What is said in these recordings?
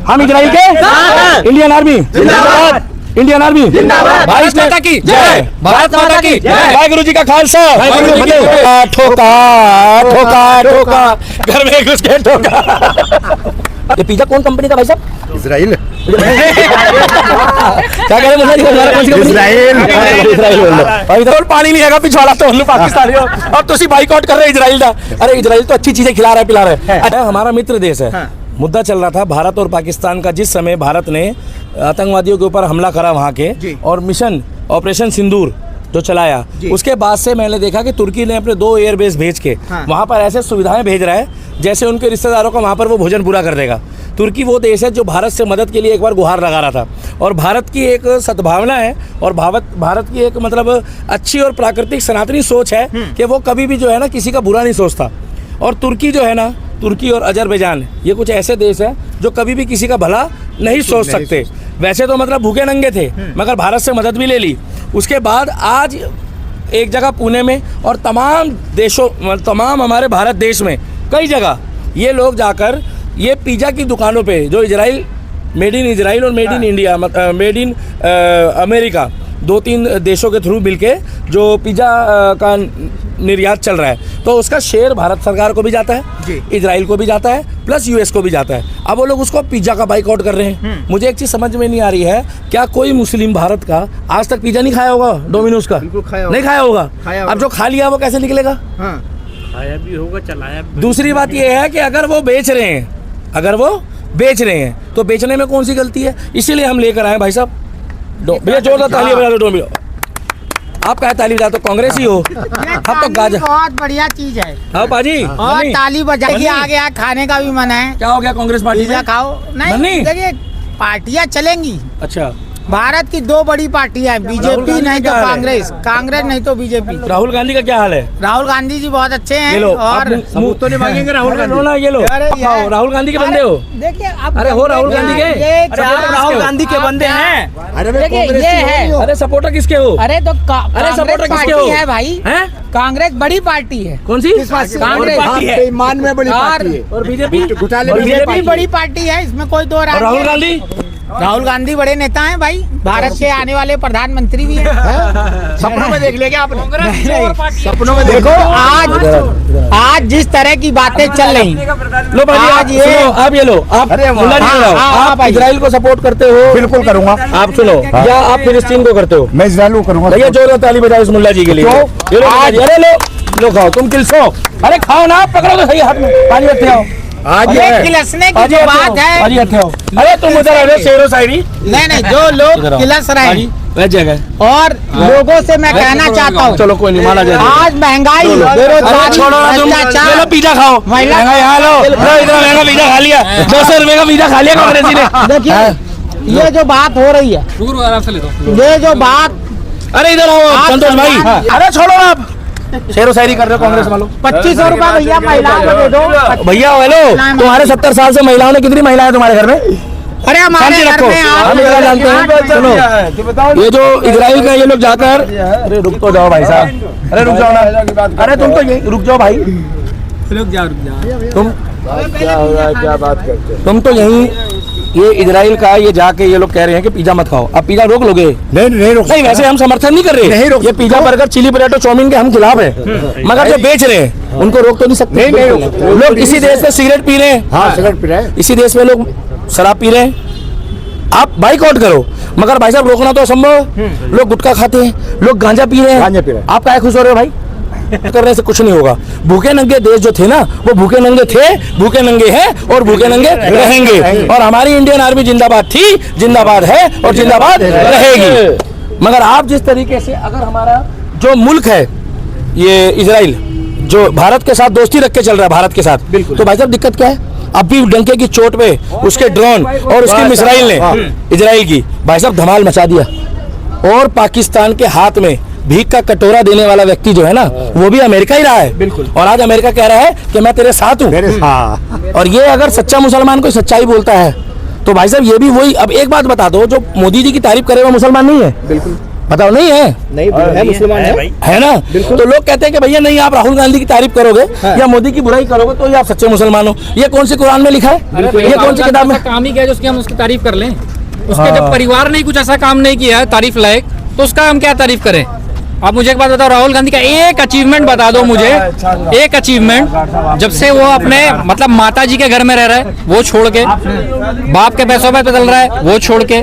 हम इजराइल के Indian army जिंदाबाद, इंडियन आर्मी जिंदाबाद, भारत माता की जय, भारत माता की जय, वाहिगुरु जी का खालसा, ठोका ठोका ठोका, घर में घुस के ठोका। ये पिज्जा कौन कंपनी का भाई साहब? इजराइल। क्या कह रहे हैं? इजराइल। और पानी नहीं है पिछवाड़ा तो हम पाकिस्तानी हो, अब तो बाइकआउट कर रहे हैं इजराइल का। अरे इजराइल तो अच्छी चीजें खिला रहा है पिला रहा है, हमारा मित्र देश है। मुद्दा चल रहा था भारत और पाकिस्तान का, जिस समय भारत ने आतंकवादियों के ऊपर हमला करा वहाँ के और मिशन ऑपरेशन सिंदूर जो चलाया, उसके बाद से मैंने देखा कि तुर्की ने अपने 2 एयरबेस भेज के वहाँ पर ऐसे सुविधाएं भेज रहा है जैसे उनके रिश्तेदारों का वहाँ पर वो भोजन पूरा कर देगा। तुर्की वो देश है जो भारत से मदद के लिए एक बार गुहार लगा रहा था, और भारत की एक सद्भावना है और भारत की एक मतलब अच्छी और प्राकृतिक सनातनी सोच है कि वो कभी भी जो है ना किसी का बुरा नहीं सोचता। और तुर्की जो है ना, तुर्की और अजरबैजान ये कुछ ऐसे देश है जो कभी भी किसी का भला नहीं सोच सकते। वैसे तो मतलब भूखे नंगे थे मगर भारत से मदद भी ले ली। उसके बाद आज एक जगह पुणे में और तमाम देशों, तमाम हमारे भारत देश में कई जगह ये लोग जाकर ये पिज़्ज़ा की दुकानों पे जो इजराइल, मेड इन इजराइल और made in India, made in America, 2-3 देशों के थ्रू मिलके जो पिज़्ज़ा का निर्यात चल रहा है, तो उसका शेयर भारत सरकार को भी जाता है, इजराइल को भी जाता है, प्लस यूएस को भी जाता है। अब वो लोग उसको पिज़्ज़ा का बाइकआउट कर रहे हैं। मुझे एक चीज़ समझ में नहीं आ रही है, क्या कोई मुस्लिम भारत का आज तक पिज़्ज़ा नहीं खाया होगा? डोमिनोज का नहीं खाया होगा। अब जो खा लिया वो कैसे निकलेगा? खाया भी होगा, चलाया भी। दूसरी बात ये है कि अगर वो बेच रहे हैं तो बेचने में कौन सी गलती है? इसीलिए हम लेकर आए भाई साहब। भैया जोरदार तालियां बजा दो। डोमिनो आप क्या ताली बजा? तो कांग्रेस ही हो आप तो गाजा। बहुत बढ़िया चीज है। हाँ पाजी, और ताली बजाइए, आगे खाने का भी मन है। क्या हो गया कांग्रेस पार्टी में? खाओ नहीं, देखिए पार्टियां चलेंगी। अच्छा, भारत की 2 बड़ी पार्टियां हैं, बीजेपी नहीं तो कांग्रेस, कांग्रेस नहीं तो बीजेपी। राहुल गांधी का क्या हाल है? राहुल गांधी जी बहुत अच्छे हैं और मुंह तो नहीं मांगेंगे राहुल गांधी। ये लो राहुल गांधी के बंदे हो। देखिए अरे हो राहुल गांधी के, राहुल गांधी के बंदे हैं। देखिए ये है। अरे सपोर्टर किसके हो? अरे तो सपोर्टर किसके हो? है भाई, कांग्रेस बड़ी पार्टी है। कौन सी? कांग्रेस ईमान में बड़ी पार्टी है। और बीजेपी बड़ी पार्टी है, इसमें कोई 2 राय। राहुल गांधी? राहुल गांधी बड़े नेता हैं भाई, भारत के आने वाले प्रधानमंत्री भी हैं। सपनों में देख लिया क्या आपने? सपनों में देखो। आज जिस तरह की बातें चल रही, लो भाई आज ये आप ये लो आप आप इजराइल को सपोर्ट करते हो? बिल्कुल करूंगा। आप सुनो, या आप फिलिस्तीन को करते हो? मैं इजराइल को करूंगा। भैया जोरदार ताली बजाओ इस मुल्ला जी के लिए। अरे लो खाओ, तुम किल्सो। अरे खाओ ना, पकड़ो तो सही हाथ में, पानी रखते आओ। आज किलसने की जो बात है, अरे तुम उधर आ रहे हो शेरो शायरी। नहीं जो लोग किलस रहे हैं और लोगों से मैं कहना चाहता हूँ, चलो कोई नहीं, माना जाए। आज महंगाई, बेरोजगारी, भ्रष्टाचार, पिज्जा खाओ, इतना महंगा पिज्जा खा लिया, 200 रुपए का पिज्जा खा लिया कांग्रेसी ने। देखिए ये जो बात हो रही है, ये जो बात, अरे इधर आओ संतोष भाई। अरे छोड़ो आप, शेरो शायरी कर रहे हो कांग्रेस वालों। 2500 रुपया भैया महिलाओं को दे दो। भैया हेलो, तुम्हारे 70 साल से महिलाओं ने कितनी महिलाएं तुम्हारे घर में? अरे हमारे घर में हम जानते हैं। चलो ये जो इजराइल का ये लोग जाकर, अरे रुक तो जाओ भाई साहब, अरे रुक जाओ ना, अरे तुम तो यही रुक जाओ भाई, रुक जाओ तुम क्या बात करते हैं? तुम तो यही ये इजराइल का ये जाके ये लोग कह रहे हैं कि पिज्जा मत खाओ। अब पिज्जा रोक लोगे? नहीं रोक। नहीं वैसे हम समर्थन नहीं कर रहे, नहीं रोक। ये pizza burger chilli potato chowmein के हम खिलाफ हैं, मगर जो बेच रहे हैं उनको रोक तो नहीं सकते। नहीं लोग इसी देश में सिगरेट पी रहे हैं, हाँ सिगरेट पी रहे हैं, इसी देश में लोग शराब पी रहे हैं। आप बाइकआउट करो, मगर भाई साहब रोकना तो असंभव। लोग गुटखा खाते हैं, लोग गांजा पी रहे हैं, आप क्या खुश हो रहे हो भाई? करने से कुछ नहीं होगा। भूखे नंगे देश जो थे ना, वो भूखे नंगे थे, भूखे नंगे हैं और भूखे नंगे रहेंगे। और हमारी इंडियन आर्मी जिंदाबाद थी, जिंदाबाद है और जिंदाबाद रहेगी। मगर आप जिस तरीके से, अगर हमारा जो मुल्क है ये इजराइल, जो भारत के साथ दोस्ती रख के चल रहा है भारत के साथ, तो भाई साहब दिक्कत क्या है? अब भी डंके की चोट पे उसके ड्रोन और उसकी मिसाइल ने इजराइल की भाई साहब धमाल मचा दिया। और पाकिस्तान के हाथ में भीख का कटोरा देने वाला व्यक्ति जो है ना, वो भी अमेरिका ही रहा है। बिल्कुल। और आज अमेरिका कह रहा है कि मैं तेरे साथ हूँ। और ये अगर सच्चा मुसलमान कोई सच्चाई बोलता है तो भाई साहब ये भी वही। अब एक बात बता दो, जो मोदी जी की तारीफ करे वो मुसलमान नहीं है? बिल्कुल। बताओ नहीं है? नहीं है, मुसलमान है। ना? तो लोग कहते हैं कि भैया नहीं, आप राहुल गांधी की तारीफ करोगे या मोदी की बुराई करोगे तो ये आप सच्चे मुसलमान हो। ये कौन सी कुरान में लिखा है? ये कौन सी किताब में? काम ही क्या है जो उसकी हम उसकी तारीफ कर लें? उसके जब परिवार ने कुछ ऐसा काम नहीं किया है तारीफ लायक, तो उसका हम क्या तारीफ करें? आप मुझे एक बात बताओ, राहुल गांधी का एक अचीवमेंट बता दो मुझे, एक अचीवमेंट जब से वो अपने मतलब माता जी के घर में रह रहा है वो छोड़ के, बाप के पैसों पे चल रहा है वो छोड़ के,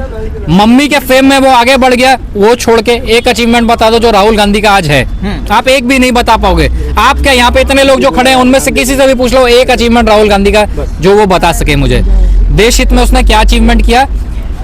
मम्मी के फेम में वो आगे बढ़ गया वो छोड़ के, एक अचीवमेंट बता दो जो राहुल गांधी का आज है। आप एक भी नहीं बता पाओगे। आप क्या यहाँ पे इतने लोग जो खड़े हैं उनमें से किसी से भी पूछ लो एक अचीवमेंट राहुल गांधी का जो वो बता सके मुझे। देश हित में उसने क्या अचीवमेंट किया,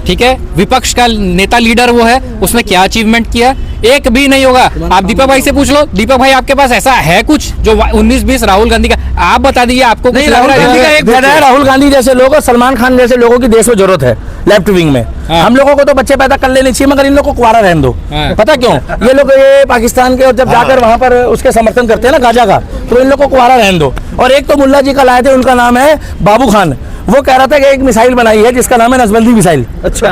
ठीक है, विपक्ष का नेता लीडर वो है, उसने क्या अचीवमेंट किया, एक भी नहीं होगा। आप दीपक भाई से पूछ लो, दीपक भाई आपके पास ऐसा है कुछ जो 19-20 राहुल गांधी का, आप बता दीजिए आपको कुछ लग राहुल रहा गांधी का है? एक फायदा है, राहुल गांधी जैसे लोग और सलमान खान जैसे लोगों की देश में जरूरत है लेफ्ट विंग में। हम लोगों को तो बच्चे पैदा कर लेने चाहिए, मगर इन लोगों को कुआरा रहने दो। पता क्यों? ये लोग ये पाकिस्तान के और जब जाकर वहां पर उसके समर्थन करते हैं ना गाजा का, तो इन लोग को कुआरा रहने दो। और एक तो मुल्ला जी का लाए थे, उनका नाम है बाबू खान, वो कह रहा था कि एक मिसाइल बनाई है जिसका नाम है नसबंदी मिसाइल। अच्छा,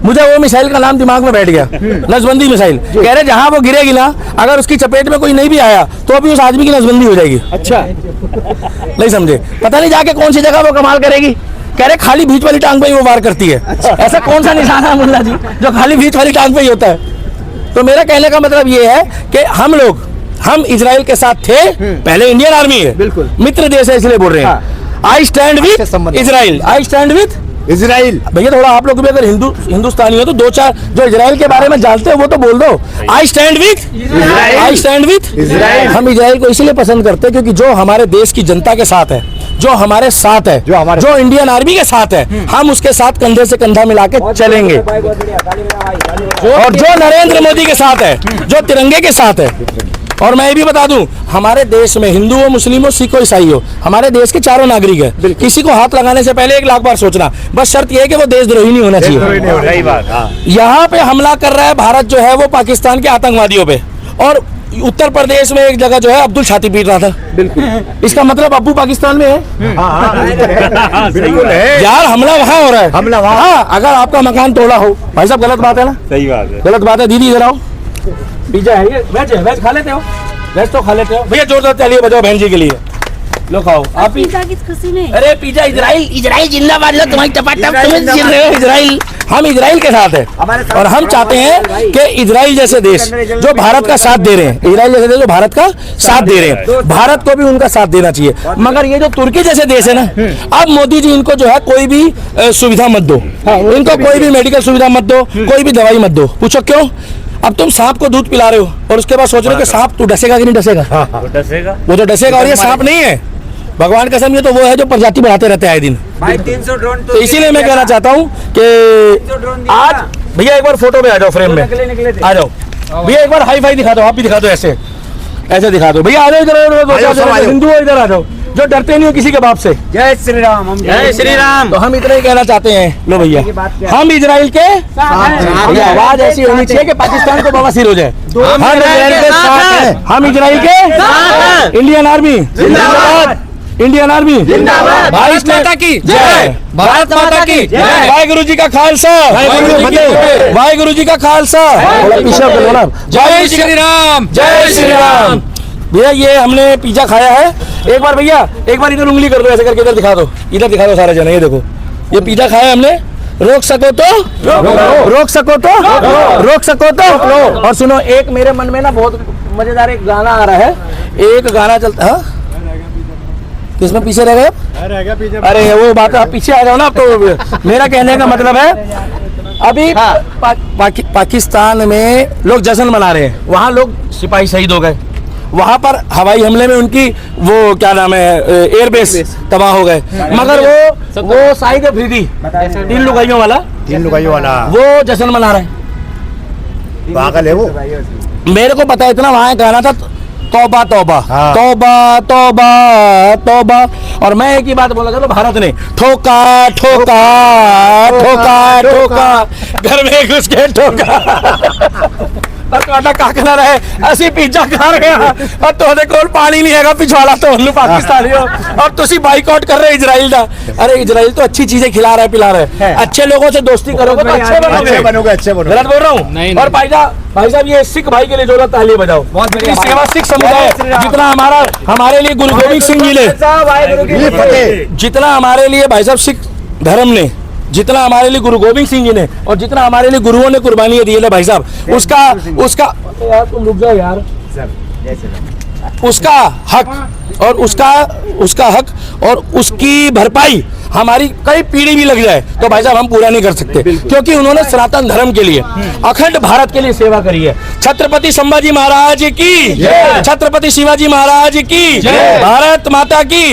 मुझे वो मिसाइल का नाम दिमाग में बैठ गया, नसबंदी मिसाइल। कह रहे जहां वो गिरेगी ना, अगर उसकी चपेट में कोई नहीं भी आया तो अभी उस आदमी की नसबंदी हो जाएगी। अच्छा, नहीं समझे? पता नहीं जाके कौन सी जगह वो कमाल करेगी। कह रहे खाली बीच वाली टांग पे ही वो वार करती है। ऐसा कौन सा निशान है मुल्ला जी जो खाली बीच वाली टांग पे ही होता है? तो मेरा कहने का मतलब ये है कि हम इजराइल के साथ थे, पहले इंडियन आर्मी है, बिल्कुल मित्र देश है इसलिए बोल रहे हैं। I stand with Israel, I stand with Israel. भैया थोड़ा आप लोग भी अगर हिंदुस्तानी हो तो दो चार जो इजराइल के बारे में जानते हो वो तो बोल दो। I stand with Israel. हम इजराइल को इसलिए पसंद करते हैं क्योंकि जो हमारे देश की जनता के साथ है, जो हमारे साथ है, जो इंडियन आर्मी के साथ है, हम उसके साथ कंधे से कंधा मिला के चलेंगे। और जो नरेंद्र मोदी के साथ है, जो तिरंगे के साथ है। और मैं ये भी बता दूं, हमारे देश में हिंदू हो, मुस्लिम हो, सिख हो, ईसाई हो, हमारे देश के चारों नागरिक है। किसी को हाथ लगाने से पहले 1 लाख बार सोचना, बस शर्त यह है कि वो देशद्रोही नहीं होना चाहिए। यहाँ पे हमला कर रहा है भारत जो है वो पाकिस्तान के आतंकवादियों पे, और उत्तर प्रदेश में एक जगह जो है अब्दुल छाती पीट रहा था। बिल्कुल, इसका मतलब अब्बू पाकिस्तान में है। बिल्कुल है यार, हमला वहाँ हो रहा है, हमला वहाँ। हाँ, अगर आपका मकान तोड़ा हो, भाई साहब गलत बात है ना? सही बात है, गलत बात है। दीदी इधर आओ, पिज्जा है ये, वेज है, वेज खा लेते हो? वेज तो खा लेते हो भैया, जोरदार तालियां बजाओ बहन जी के लिए। लो खाओ आप भी। पिज्जा की खुशी में। अरे पिज्जा इजराइल जिंदाबाद, लो तुम्हारी टपाटप, तुम जीत रहे हो इजराइल। हम इजराइल के साथ है और हम चाहते हैं कि इजराइल जैसे देश जो भारत का साथ दे रहे हैं, इजराइल जैसे देश जो भारत का साथ दे रहे हैं, भारत को भी उनका साथ देना चाहिए। मगर ये जो तुर्की जैसे देश है ना, अब मोदी जी इनको जो है कोई भी सुविधा मत दो, इनको कोई भी मेडिकल सुविधा मत दो, कोई भी दवाई मत दो। पूछो क्यों? अब तुम सांप को दूध पिला रहे हो और उसके बाद सोच रहे हो कि सांप तू डसेगा कि नहीं डसेगा? वो तो डसेगा। और ये सांप नहीं है, भगवान कसम, ये तो वो है जो प्रजाति बढ़ाते रहते हैं आए दिन। भाई 300 ड्रोन तो इसीलिए मैं कहना चाहता हूँ कि आज भैया एक बार फोटो में आ जाओ, फ्रेम में आ जाओ भैया, एक बार हाई फाई दिखा दो, आप भी दिखा दो, ऐसे ऐसे दिखा दो भैया। आ जाओ इधर, हिंदू हो इधर आ जाओ, जो डरते नहीं हो किसी के बाप से। जय श्री राम, जय श्री राम। तो हम इतना ही कहना चाहते हैं। लो भैया, हम इजराइल के भैया, आवाज ऐसी होनी चाहिए कि पाकिस्तान को बवासीर हो जाए। हम इजराइल के साथ हैं, हम इजराइल के इंडियन आर्मी जिंदाबाद, इंडियन आर्मी जिंदाबाद, भारत माता की जय, भारत माता की जय, वाहेगुरु जी का खालसा, वाहेगुरु जी का खालसा, जय श्री राम, जय श्री राम। भैया ये हमने पिज्जा खाया है। एक बार भैया, एक बार इधर उंगली कर दो, ऐसे करके इधर दिखा दो, इधर दिखा दो सारे जने। ये देखो, ये पिज्जा खाया हमने। रोक सको तो रोक सको तो रोक सको तो। और सुनो, एक मेरे मन में ना बहुत मजेदार एक गाना आ रहा है, एक गाना चलता है। किसमें पीछे रह गए? अरे वो बात, आप पीछे आ जाओ ना। तो मेरा कहने का मतलब है, अभी पाकिस्तान में लोग जश्न मना रहे हैं, वहाँ लोग सिपाही शहीद हो गए, वहां पर हवाई हमले में उनकी वो क्या नाम है एयरबेस तबाह हो गए। मगर वो शाहिद अफरीदी 3 लुगाइयों वाला वो जश्न मना रहे हैं। पागल है वो। मेरे को पता है इतना, वहां गाना था तौबा तौबा तौबा तौबा तौबा। और मैं एक ही बात बोला, चलो भारत ने ठोका ठोका ठोका ठोका, घर में घुस के ठोका। और ਤੁਹਾਡਾ ਕੱਖ ਨਾ ਰਹੇ ਅਸੀਂ ਪੀਜ਼ਾ ਖਾ ਰਹੇ ਹਾਂ और ਤੁਹਾਡੇ ਕੋਲ ਪਾਣੀ नहीं हैगा पिछवाड़ा ਤੁਹਾਨੂੰ पाकिस्तानियों और ਤੁਸੀਂ बाइकआउट कर रहे इजराइल का अरे इजराइल तो अच्छी चीजें खिला रहा है पिला रहा है अच्छे लोगों से दोस्ती करोगे तो अच्छे बनोगे गलत बोल रहा हूँ और भाई साहब ये सिख भाई के लिए जोरत ताली बजाओ इस सेवा सिख समुदाय जितना हमारे लिए गुरु गोविंद सिंह जी ने जितना हमारे लिए भाई साहब सिख धर्म ने जितना हमारे लिए गुरु गोविंद सिंह जी ने और जितना हमारे लिए गुरुओं ने कुर्बानी दी है ना भाई साहब उसका यार तुम रुक जाओ यार उसका हक और उसका हक और उसकी भरपाई हमारी कई पीढ़ी भी लग जाए तो भाई साहब हम पूरा नहीं कर सकते क्योंकि उन्होंने सनातन धर्म के लिए अखंड भारत के लिए सेवा करी है। छत्रपति संभाजी महाराज की छत्रपति शिवाजी महाराज की भारत माता की।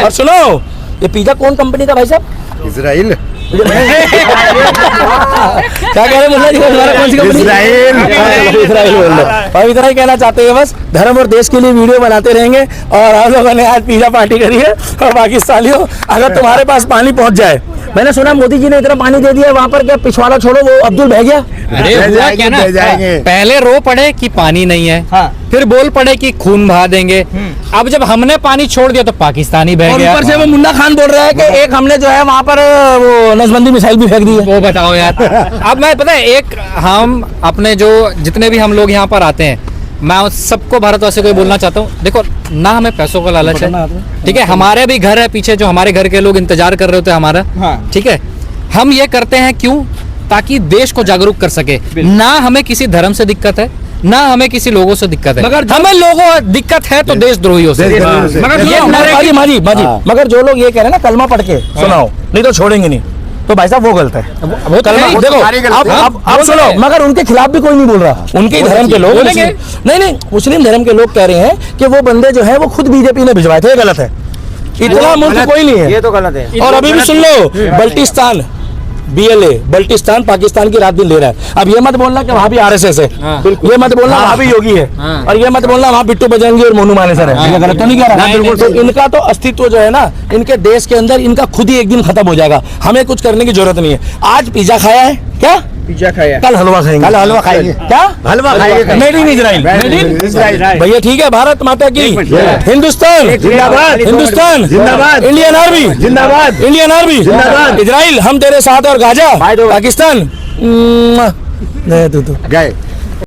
और सुनो ये पिज्जा कौन कंपनी का भाई साहब? इजराइल क्या कह रहे मुन्ना जी दोबारा कौन सी कंपनी? इजराइल बोल लो। और इतना ही कहना चाहते हैं बस धर्म और देश के लिए वीडियो बनाते रहेंगे और हम लोगों ने आज पिज्जा पार्टी करी है। और पाकिस्तानियों अगर तुम्हारे पास पानी पहुंच जाए मैंने सुना मोदी जी ने इतना पानी दे दिया वहाँ पर क्या पिछवाड़ा छोड़ो वो अब्दुल बह गया। अरे हुआ क्या ना पहले रो पड़े कि पानी नहीं है फिर बोल पड़े कि खून बहा देंगे अब जब हमने पानी छोड़ दिया तो पाकिस्तानी बह गया। ऊपर से वो मुन्ना खान बोल रहा है कि एक हमने जो है वहाँ पर वो नसबंदी मिसाइल भी फेंक दी है। वो बताओ यार अब मैं पता है एक हम अपने जो जितने भी हम लोग यहाँ पर आते हैं मैं सबको भारतवासियों को बोलना चाहता हूँ देखो ना हमें पैसों का लालच है ठीक है हमारे भी घर है पीछे जो हमारे घर के लोग इंतजार कर रहे होते हैं हमारा ठीक है हम ये करते हैं क्यों ताकि देश को जागरूक कर सके ना हमें किसी धर्म से दिक्कत है ना हमें किसी लोगों से दिक्कत है मगर हमें लोगों दिक्कत है तो देशद्रोहियों से मगर जो लोग ये कह रहे हैं ना कलमा पढ़ के सुनाओ नहीं तो छोड़ेंगे नहीं तो भाई साहब वो गलत है वो कलमा देखो अब सुनो मगर उनके खिलाफ भी कोई नहीं बोल रहा उनके ही धर्म के लोग नहीं मुस्लिम धर्म के लोग कह रहे हैं कि वो बंदे जो है वो खुद बीजेपी ने भिजवाए थे ये गलत है इतना मुल्क कोई नहीं है ये तो गलत है। और अभी भी सुन लो बल्टिस्तान BLA बल्टिस्तान पाकिस्तान की रात दिन ले रहा है। अब ये मत बोलना कि वहाँ भी RSS है ये मत बोलना वहाँ भी योगी है और ये मत बोलना वहाँ बिट्टू बजरंगी और मोनू मानेसर है गलत तो नहीं कह रहा बिल्कुल। तो इनका तो अस्तित्व जो है ना इनके देश के अंदर इनका खुद ही एक दिन खत्म हो जाएगा हमें कुछ करने की जरूरत नहीं है। आज पिज्जा खाया है क्या पिज्जा खाया कल हलवा खाएंगे क्या हलवा खाएंगे मेड इन इजराइल भैया ठीक है भारत माता की हिंदुस्तान जिंदाबाद हिंदुस्तान जिंदाबाद इंडियन आर्मी जिंदाबाद इंडियन आर्मी जिंदाबाद इजराइल हम तेरे साथ और गाजा पाकिस्तान गए